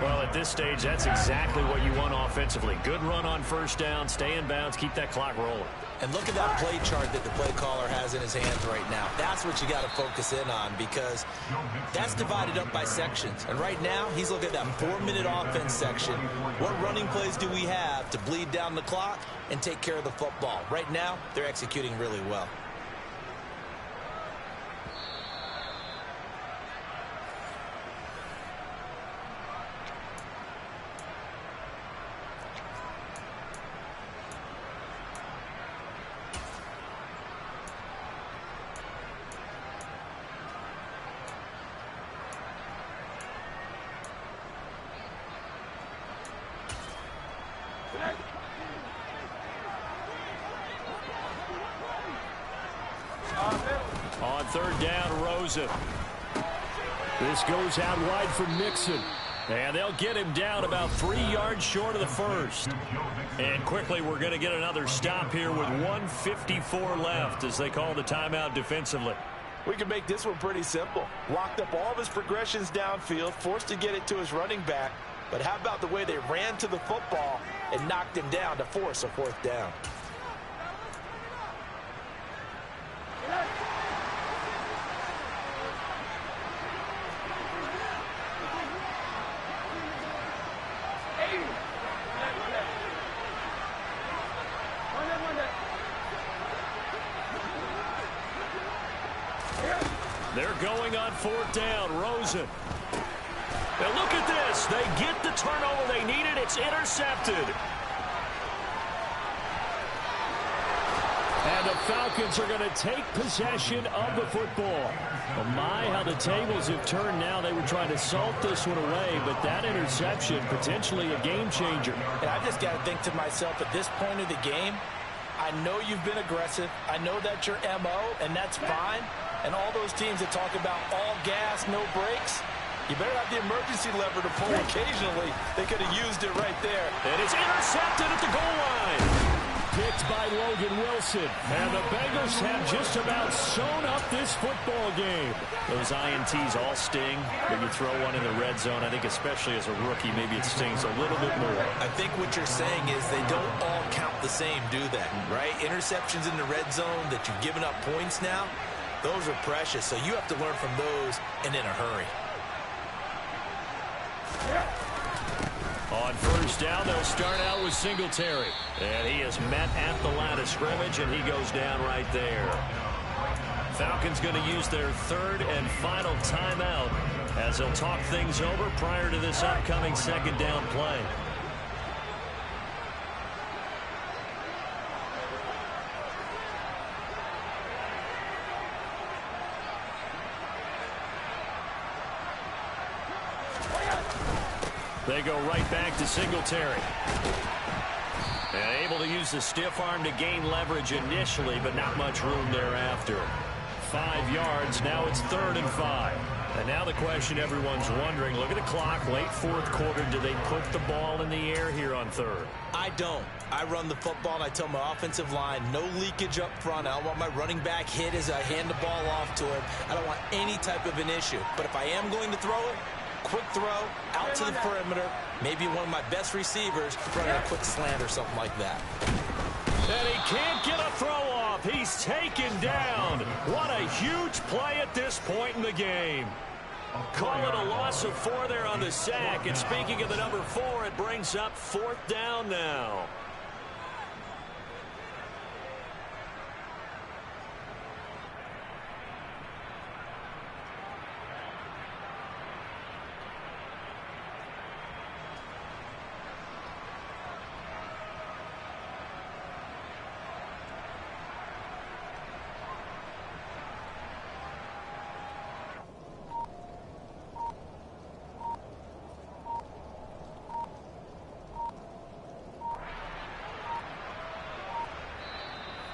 Well, at this stage, that's exactly what you want offensively. Good run on 1st down, stay in bounds, keep that clock rolling. And look at that play chart that the play caller has in his hands right now. That's what you got to focus in on, because that's divided up by sections. And right now, he's looking at that 4-minute offense section. What running plays do we have to bleed down the clock and take care of the football? Right now, they're executing really well. third down, Rosen. This goes out wide for Mixon. And they'll get him down about 3 yards short of the first. And quickly, we're going to get another stop here with 1:54 left as they call the timeout defensively. We can make this one pretty simple. Locked up all of his progressions downfield, forced to get it to his running back. But how about the way they ran to the football and knocked him down to force a fourth down? They're going on fourth down. Rosen. And look at this. They get the turnover they needed. It's intercepted. And the Falcons are going to take possession of the football. Oh my, how the tables have turned now. They were trying to salt this one away, but that interception, potentially a game changer. And I just got to think to myself, at this point of the game, I know you've been aggressive. I know that's your MO, and that's fine. And all those teams that talk about all gas, no brakes, you better have the emergency lever to pull occasionally. They could have used it right there. And it's intercepted at the goal line. Picked by Logan Wilson. And the Bengals have just about sewn up this football game. Those INTs all sting. When you throw one in the red zone, I think especially as a rookie, maybe it stings a little bit more. I think what you're saying is they don't all count the same, do they? Right? Interceptions in the red zone that you've given up points now, those are precious, so you have to learn from those and in a hurry. On first down, they'll start out with Singletary. And he is met at the line of scrimmage, and he goes down right there. Falcons going to use their third and final timeout as they'll talk things over prior to this upcoming second down play. They go right back to Singletary. And able to use the stiff arm to gain leverage initially, but not much room thereafter. 5 yards. Now it's 3rd and 5. And now the question everyone's wondering, look at the clock, late fourth quarter. Do they put the ball in the air here on third? I don't. I run the football, and I tell my offensive line, no leakage up front. I don't want my running back hit as I hand the ball off to him. I don't want any type of an issue. But if I am going to throw it, quick throw, out to the perimeter, maybe one of my best receivers running a quick slant or something like that. And he can't get a throw off. He's taken down. What a huge play at this point in the game. Call it a loss of 4 there on the sack. And speaking of the number 4, it brings up 4th down now.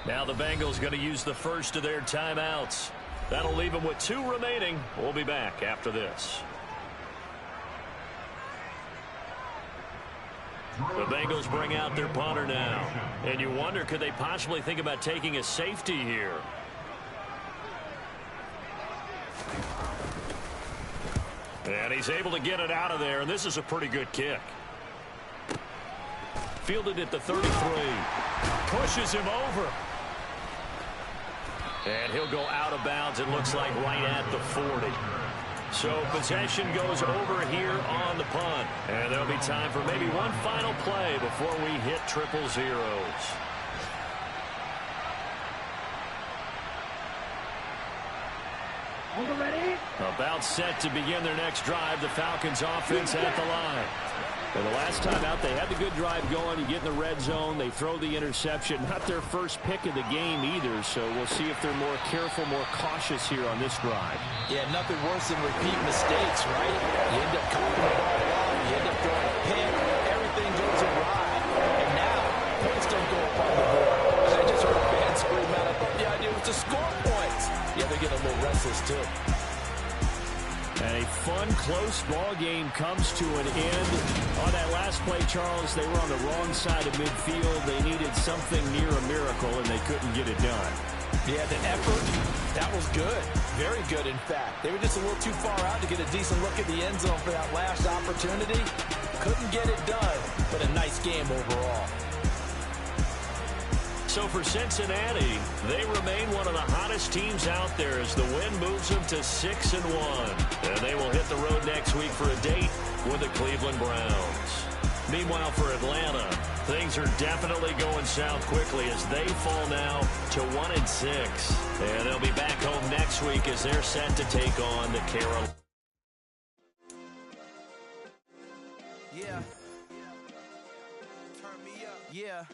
Now the Bengals going to use the first of their timeouts. That'll leave them with 2 remaining. We'll be back after this. The Bengals bring out their punter now. And you wonder, could they possibly think about taking a safety here? And he's able to get it out of there, and this is a pretty good kick. Fielded at the 33. Pushes him over. And he'll go out of bounds, it looks like right at the 40. So possession goes over here on the punt. And there'll be time for maybe one final play before we hit 000. About set to begin their next drive. The Falcons offense at the line. Well, the last time out, they had the good drive going. You get in the red zone. They throw the interception. Not their first pick of the game either, so we'll see if they're more careful, more cautious here on this drive. Yeah, nothing worse than repeat mistakes, right? You end up coughing the ball off. You end up throwing a pick. Everything goes awry. And now, points don't go up on the board. I just heard a fan scream out, I thought the idea was to score points. Yeah, they get a little restless, too. And a fun, close ball game comes to an end. On that last play, Charles, they were on the wrong side of midfield. They needed something near a miracle, and they couldn't get it done. Yeah, the effort, that was good. Very good, in fact. They were just a little too far out to get a decent look at the end zone for that last opportunity. Couldn't get it done, but a nice game overall. So for Cincinnati, they remain one of the hottest teams out there as the win moves them to 6-1. And they will hit the road next week for a date with the Cleveland Browns. Meanwhile, for Atlanta, things are definitely going south quickly as they fall now to 1-6. And they'll be back home next week as they're set to take on the Carolina. Yeah. Turn me up. Yeah.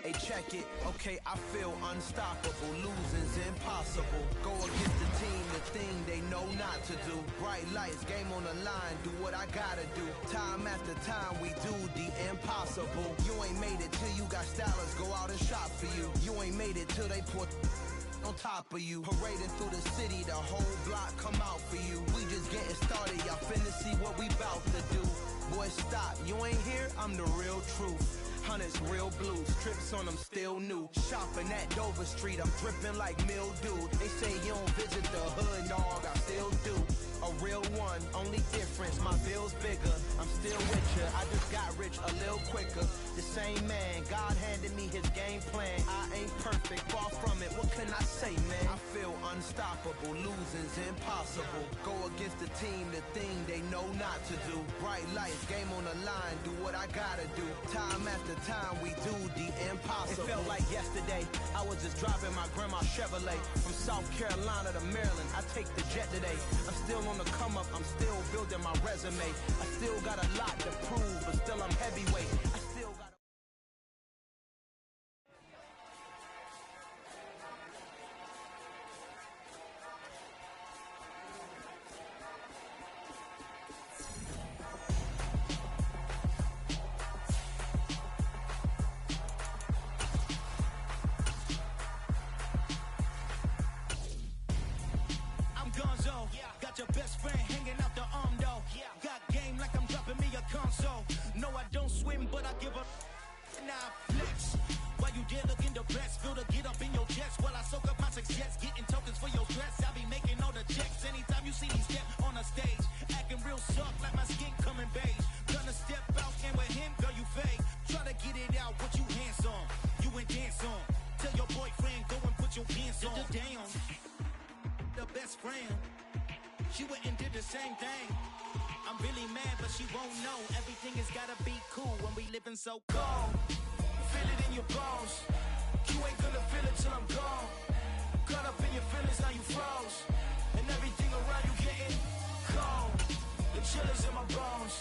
Hey, check it. Okay, I feel unstoppable. Losing's impossible. Go against the team, the thing they know not to do. Bright lights, game on the line. Do what I gotta do. Time after time, we do the impossible. You ain't made it till you got stylists go out and shop for you. You ain't made it till they put on top of you. Parading through the city, the whole block come out for you. We just getting started, y'all finna see what we bout to do. Boy, stop, you ain't here, I'm the real truth. Hunters, real blues, trips on them still new. Shopping at Dover Street, I'm dripping like mildew. They say you don't visit the hood, dog, I still do. A real one, only difference, my bill's bigger. I'm still with ya, I just got rich a little quicker. The same man, God handed me his game plan. I ain't perfect, far from it, what can I say, man? I feel unstoppable, losing's impossible. Go against the team, the thing they know not to do. Bright lights, game on the line, do what I gotta do. Time after time, we do the impossible. It felt like yesterday, I was just driving my grandma's Chevrolet. From South Carolina to Maryland, I take the jet today. I'm still on the come up, I'm still building my resume. I still got a lot to prove, but still I'm heavyweight. I still got your best friend hanging out the arm though. Got game like I'm dropping me a console. No, I don't swim, but I give a now flex. While you there looking depressed, feel the get up in your chest while I soak up my success, getting tokens for your stress. I be making all the checks anytime you see me step on a stage, acting real soft like my skin coming beige. Gonna step out and with him, girl, you fake. Try to get it out, what you hands on, you ain't dance on. Tell your boyfriend go and put your pants on. Down, the best friend. She went and did the same thing. I'm really mad, but she won't know. Everything has gotta be cool when we living so cold. Feel it in your bones. You ain't gonna feel it till I'm gone. Caught up in your feelings, now you froze. And everything around you getting cold. The chillers in my bones.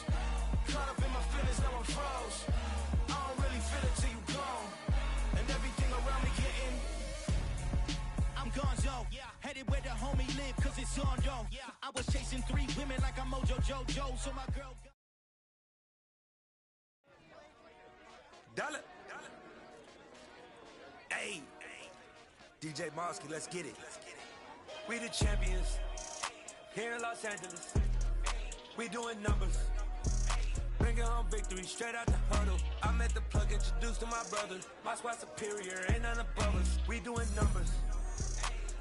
Caught up in my feelings, now I'm froze. I don't really feel it till you gone. And everything around me getting I'm gonzo, headed where the homie live, cause it's on though. I was chasing 3 women like I'm Mojo Jojo, so my girl. Dollar. Hey, DJ Mosky, let's get it. We the champions here in Los Angeles. We doing numbers. Bringing home victory straight out the huddle. I met the plug, introduced to my brother. My squad superior, ain't none above us. We doing numbers.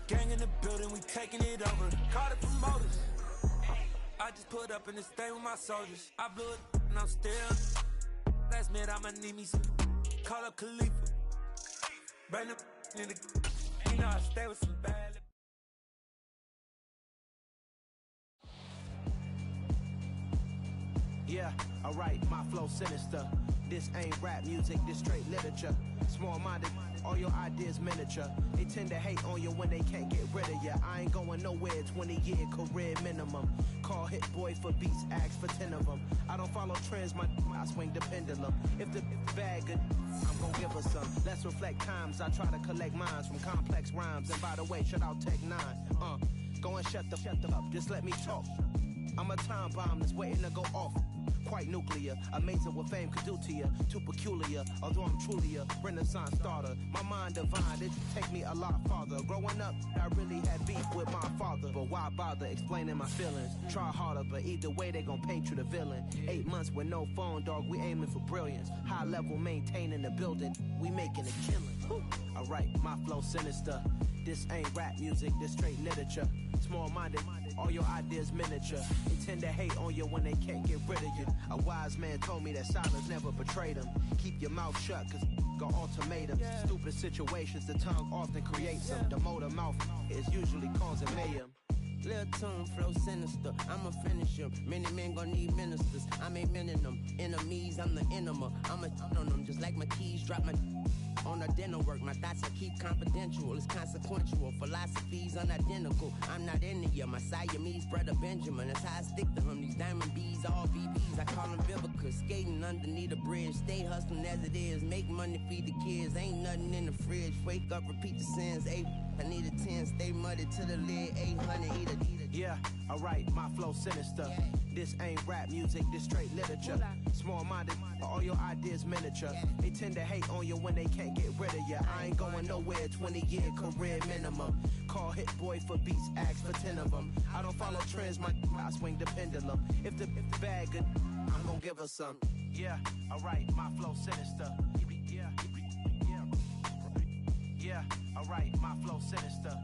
Gang in the building, we taking it over. Call the promoters. I just put up in this thing with my soldiers. I blew it and I'm still. Last minute I'ma need me some. Call up Khalifa. Bring the in the. You know I stay with some bad. Yeah, alright, my flow sinister. This ain't rap music, this straight literature. Small-minded, all your ideas miniature. They tend to hate on you when they can't get rid of you. I ain't going nowhere, 20-year career minimum. Call Hit Boy for beats, ask for 10 of them. I don't follow trends, I swing the pendulum. If the bag good, I'm gonna give her some. Let's reflect times, I try to collect minds from complex rhymes. And by the way, shout out Tech 9. Go and shut the up, just let me talk. I'm a time bomb that's waiting to go off. quite nuclear. Amazing what fame could do to you. Too peculiar, although I'm truly a Renaissance starter. My mind divine, it take me a lot farther. Growing up, I really had beef with my father. But why bother explaining my feelings? Try harder, but either way they gon' paint you the villain. 8 months with no phone, dog, we aiming for brilliance. High level maintaining the building, we making a killing. Alright, my flow sinister. This ain't rap music, this straight literature. Small-minded, all your ideas miniature. They tend to hate on you when they can't get rid of you. A wise man told me that silence never betrayed him. Keep your mouth shut, cause got ultimatums. Stupid situations, the tongue often creates them. The motor mouth is usually causing mayhem. Lil' tune, flow sinister, I'ma finish him. Many men gon' need ministers, I ain't mending them. Enemies, I'm the enema, I'ma on them. Just like my keys, drop my on the dinner work. My thoughts I keep confidential, it's consequential. Philosophies unidentical, I'm not into you. My Siamese brother Benjamin, that's how I stick to him. These diamond bees, all BBs, I call them Vivica. Skating underneath a bridge, stay hustling as it is. Make money, feed the kids, ain't nothing in the fridge. Wake up, repeat the sins, I need a 10, stay muddy to the lid, 800, eat it. Yeah, alright, my flow sinister. This ain't rap music, this straight literature. Small-minded, all your ideas miniature. They tend to hate on you when they can't get rid of you. I ain't going nowhere, 20-year career minimum. Call Hit Boy for beats, ask for 10 of them. I don't follow trends, I swing the pendulum. If the bag good, I'm gon' give her some. Yeah, alright, my flow sinister. Yeah, alright, my flow sinister.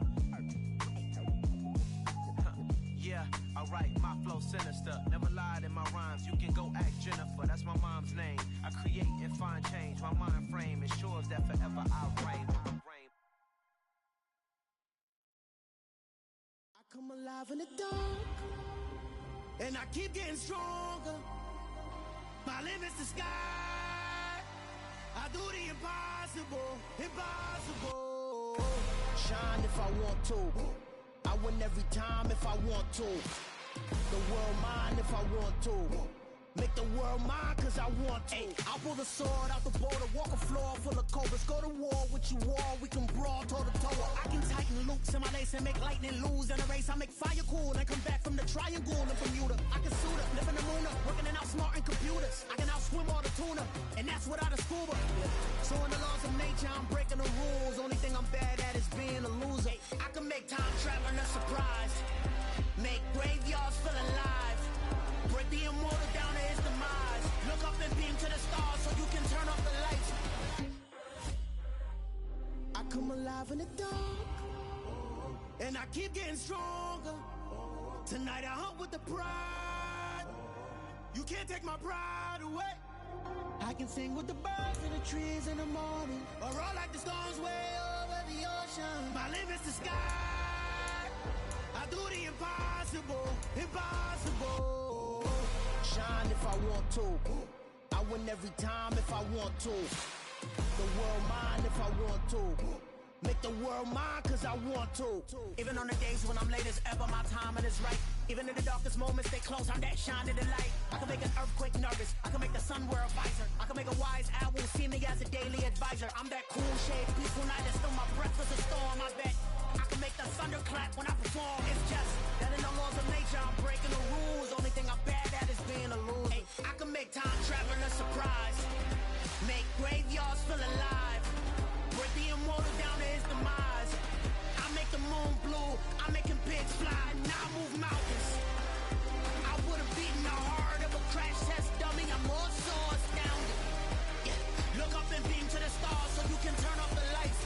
Yeah, alright, my flow sinister. Never lied in my rhymes, you can go ask Jennifer. That's my mom's name. I create and find change. My mind frame ensures that forever I'll reign. I come alive in the dark, and I keep getting stronger. My limit's the sky. I do the impossible, impossible. Shine if I want to, I win every time if I want to. The world mine if I want to. Make the world mine cause I want to. I pull the sword out the boulder, walk a floor full of cobras. Go to war with you all, we can brawl toe to toe. I can tighten loops in my lace and make lightning lose in a race. I make fire cool and come back from the triangle and Bermuda. I can suit up, live in the moon up, working and outsmarting computers. I can outswim all the tuna, and that's without a scuba. So in the laws of nature, I'm breaking the rules. Only thing I'm bad at is being a loser. I can make time traveling a surprise, make graveyards feel alive, break the immortal down to his demise. Look up and beam to the stars so you can turn off the lights. I come alive in the dark, and I keep getting stronger. Tonight I hunt with the pride. You can't take my pride away. I can sing with the birds and the trees in the morning, or roll like the storms way over the ocean. My limit's the sky. I do the impossible, impossible. Shine if I want to, I win every time if I want to. The world mine if I want to. Make the world mine cause I want to. Even on the days when I'm late as ever, my timing is right. Even in the darkest moments, stay close, I'm that shine in the light. I can make an earthquake nervous, I can make the sun wear a visor. I can make a wise owl see me as a daily advisor. I'm that cool shade, peaceful night, and still my breath is a storm, I bet. I can make the thunder clap when I perform. It's just that in the laws of nature, I'm breaking the rules. Only thing I'm bad at is being a loser. I can make time traveling a surprise, make graveyards feel alive, break the immortal down to his demise. I make the moon blue, I make him pigs fly, now I move mountains. I would've beaten the heart of a crash test dummy, I'm more so astounded. Yeah. Look up and beam to the stars so you can turn off the lights.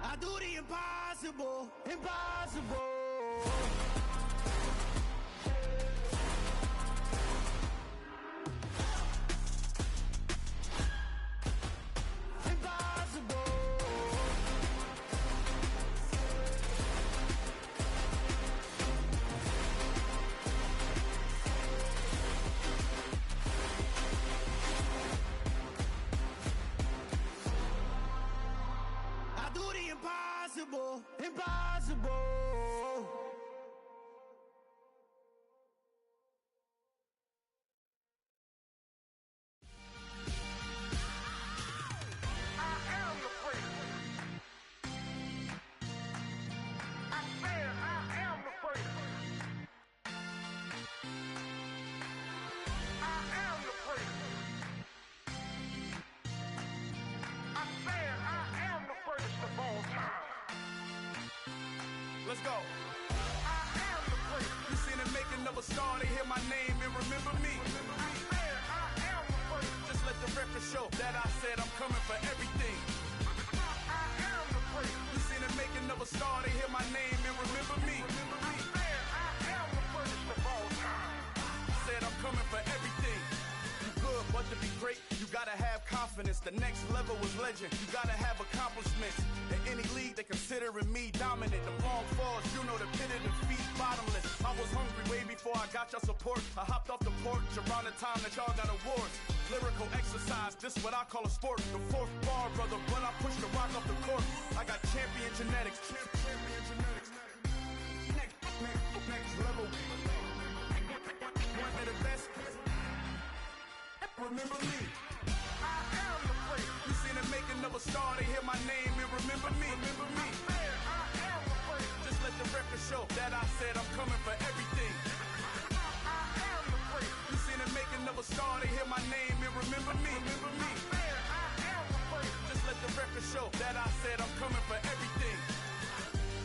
I do the impossible, impossible. Impossible, impossible. go. I am the place. You seen the making of a star, they hear my name and remember me. I am the place. Just let the record show that I said I'm coming for everything. I am the place. You seen the making of a star, they hear my name and remember me. I am the first of all time. Said I'm coming for everything. You good, but to be great, you gotta have confidence. The next level was legend. You gotta have accomplishments. In any league, they considering me dominant. The long falls, you know the pit of defeat, bottomless. I was hungry way before I got your support. I hopped off the porch around the time that y'all got awards. Lyrical exercise, this what I call a sport. The fourth bar, brother, but I push the rock off the court. I got champion genetics. Champion genetics. Next level. One of the best. Remember me. I am the place. You seen the making of a star, they hear my name and remember me. Remember me. I am the place. Just let the record show that I said I'm coming for everything. I am the place. You seen the making of a star, they hear my name and remember me. Remember me. I am the place. Just let the record show that I said I'm coming for everything.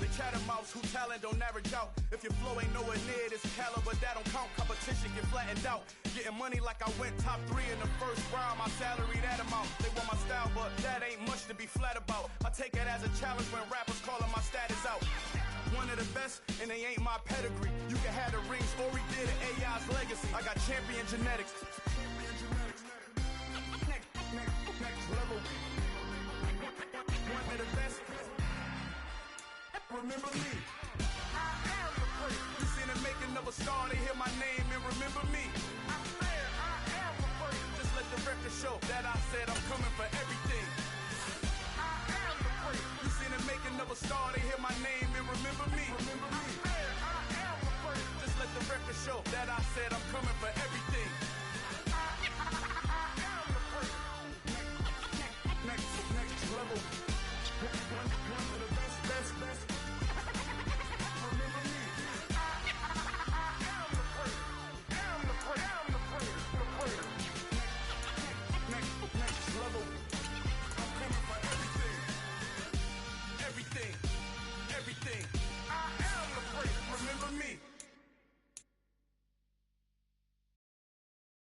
The chattermouths who talent don't average out. If your flow ain't nowhere near this caliber, that don't count. Competition get flattened out. Getting money like I went top 3 in the first round. My salary that amount. They want my style, but that ain't much to be flat about. I take it as a challenge when rappers calling my status out. One of the best, and they ain't my pedigree. You can have the rings, or we did it, AI's legacy. I got champion genetics. Next level. One of the best. Remember me. I am the place. You seen the making of a star, they hear my name and remember me. I am the place. Just let the record show that I said I'm coming for everything. I am the place. You seen the making of a star, they hear my name and remember me. Remember me. I am the place. Just let the record show that I said I'm coming for everything. I am the place. Next level. One of the best. Everything. I am the place. Remember me.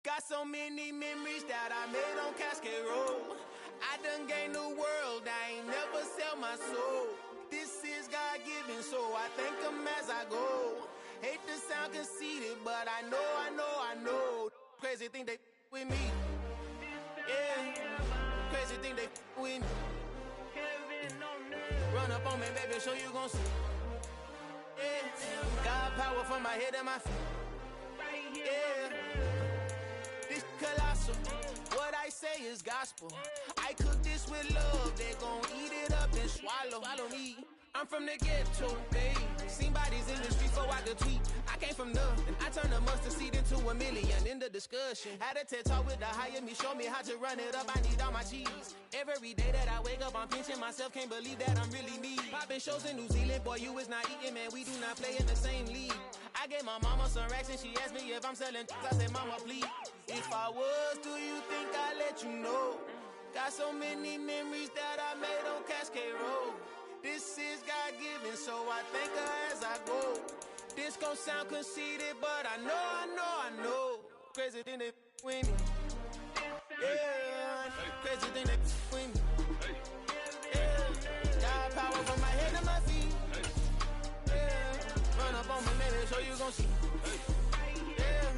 Got so many memories that I made on Cascade Road. I done gained the world. I ain't never sell my soul. This is God-given, so I thank him as I go. Hate to sound conceited, but I know. Crazy thing they with me. Yeah. Crazy thing they with me. Run up on me, baby, show you gon' see. Yeah. God power from my head and my feet. Yeah. This colossal. What I say is gospel. I cook this with love. They gon' eat it up and swallow me. I'm from the ghetto, babe. Seen bodies in the street, so I could tweet. I came from nothing. I turned a mustard seed into $1 million in the discussion. Had a TED talk with the higher me, show me how to run it up. I need all my cheese. Every day that I wake up, I'm pinching myself. Can't believe that I'm really me. Popping shows in New Zealand, boy, you is not eating, man. We do not play in the same league. I gave my mama some racks and she asked me if I'm selling. I said, mama, please. If I was, do you think I'd let you know? Got so many memories that I made on Cascade Road. This is God-given, so I thank her as I go. This gon' sound conceited, but I know. Crazy thing they with me. Yeah, crazy thing they with me. Yeah, God power from my head to my feet. Yeah, run up on me, baby, so you gon' see. Yeah.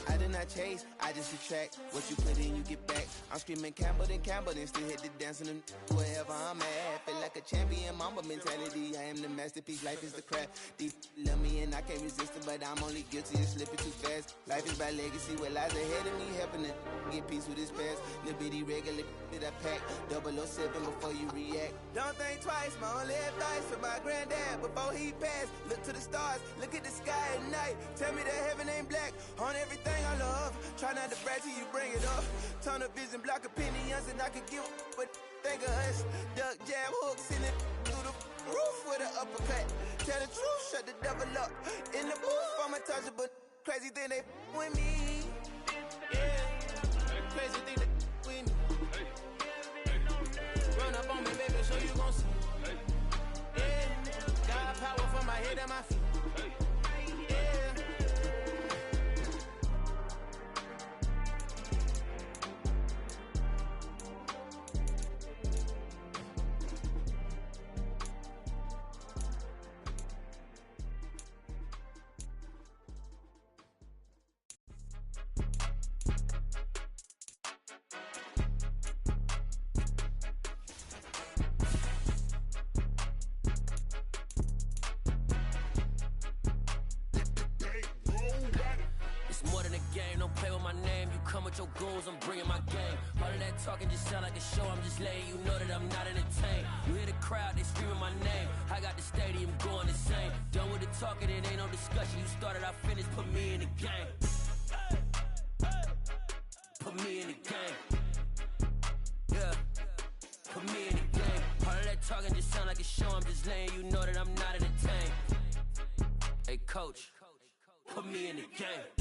I did not chase, I just attract. What you put in, you get back. I'm screaming Campbell, then still hit the dancing and wherever I'm at. Feel like a champion, mamba mentality. I am the masterpiece, life is the craft. Deep love me and I can't resist it, but I'm only guilty of slipping too fast. Life is by legacy, what lies ahead of me, helping to get peace with this past. Little bitty regular that I pack, 007 before you react. Don't think twice, my only advice for my granddad before he passed. Look to the stars, look at the sky at night. Tell me that heaven ain't black on everything I love. Try not to brag till you bring it up. Tunnel vision, block opinions, and I could give but think of us. Duck, jab, hooks in it through the roof with an uppercut. Tell the truth, shut the devil up. In the booth, I'm untouchable. Crazy thing they with me. Yeah, crazy thing they with me. Run up on me, baby, so you gon' see. Yeah, head and my feet. Yeah. Your goals, I'm bringing my game. All of that talking just sound like a show. I'm just letting you know that I'm not entertained. You hear the crowd, they screaming my name. I got the stadium going insane. Done with the talking, it ain't no discussion. You started, I finished, put me in the game. Put me in the game. Yeah, put me in the game. All of that talking just sound like a show. I'm just letting you know that I'm not entertained. Hey coach, put me in the game.